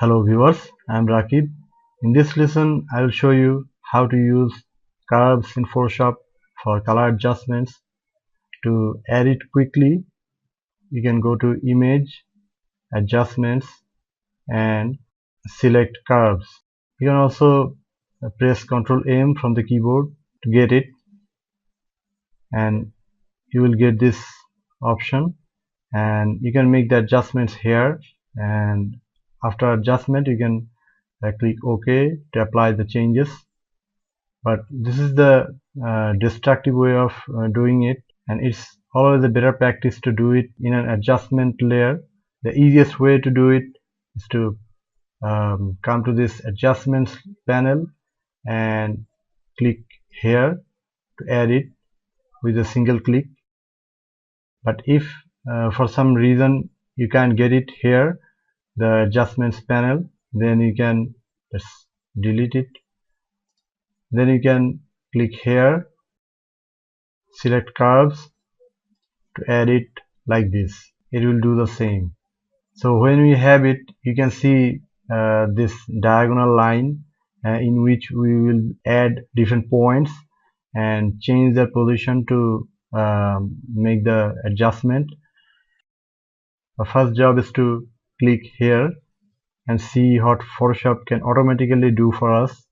Hello viewers, I am Rakib. In this lesson, I will show you how to use curves in Photoshop for color adjustments. To add it quickly, you can go to Image, Adjustments and select Curves. You can also press Ctrl M from the keyboard to get it, and you will get this option, and you can make the adjustments here, and after adjustment you can click OK to apply the changes. But this is the destructive way of doing it, and it's always a better practice to do it in an adjustment layer. The easiest way to do it is to come to this adjustments panel and click here to add it with a single click. But if for some reason you can't get it here, the adjustments panel, then you can just delete it. Then you can click here, select curves to add it like this. It will do the same. So when we have it, you can see this diagonal line in which we will add different points and change their position to make the adjustment. The first job is to click here and see what Photoshop can automatically do for us.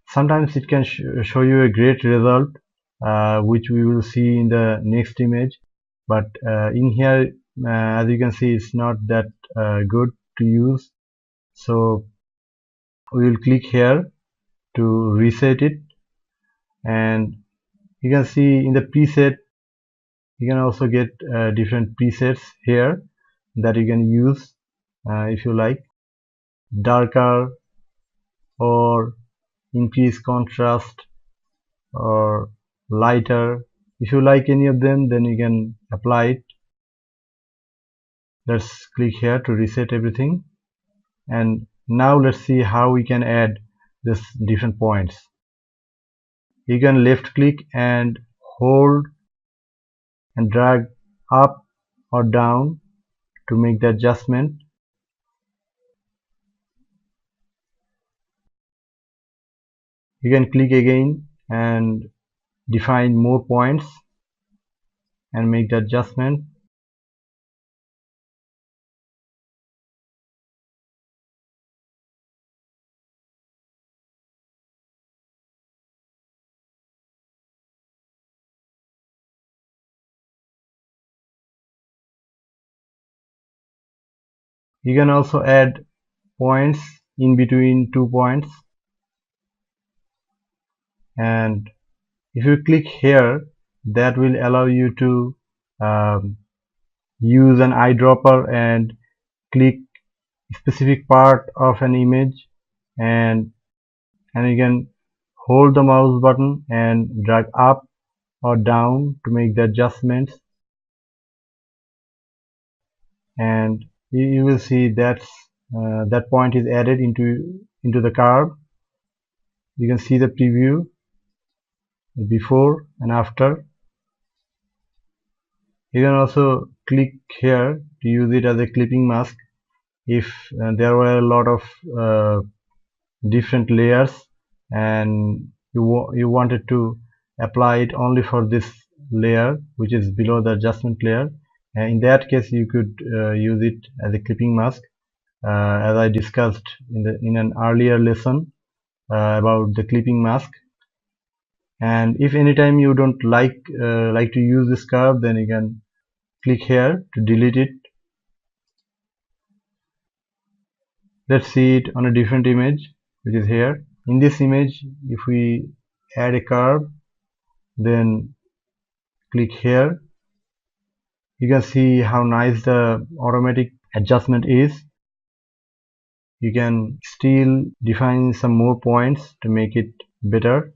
Sometimes it can show you a great result, which we will see in the next image, but in here, as you can see, it's not that good to use. So we will click here to reset it, and you can see in the preset you can also get different presets here that you can use if you like, darker or increase contrast or lighter. If you like any of them, then you can apply it. Let's click here to reset everything, and now let's see how we can add this different points. You can left click and hold and drag up or down to make the adjustment. You can click again and define more points and make the adjustment. You can also add points in between 2 points, and if you click here, that will allow you to use an eyedropper and click specific part of an image, and you can hold the mouse button and drag up or down to make the adjustments, and you will see that that point is added into the curve. You can see the preview before and after. You can also click here to use it as a clipping mask if there were a lot of different layers and you wanted to apply it only for this layer which is below the adjustment layer. In that case you could use it as a clipping mask, as I discussed in an earlier lesson about the clipping mask. And if anytime you don't like to use this curve, then you can click here to delete it. Let's see it on a different image which is here. In this image, if we add a curve, then click here, you can see how nice the automatic adjustment is. You can still define some more points to make it better.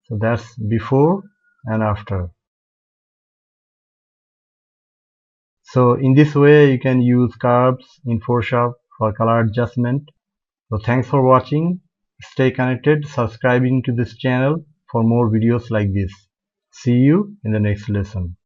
So that's before and after. So in this way you can use curves in Photoshop for color adjustment. So thanks for watching. Stay connected, subscribing to this channel for more videos like this. See you in the next lesson.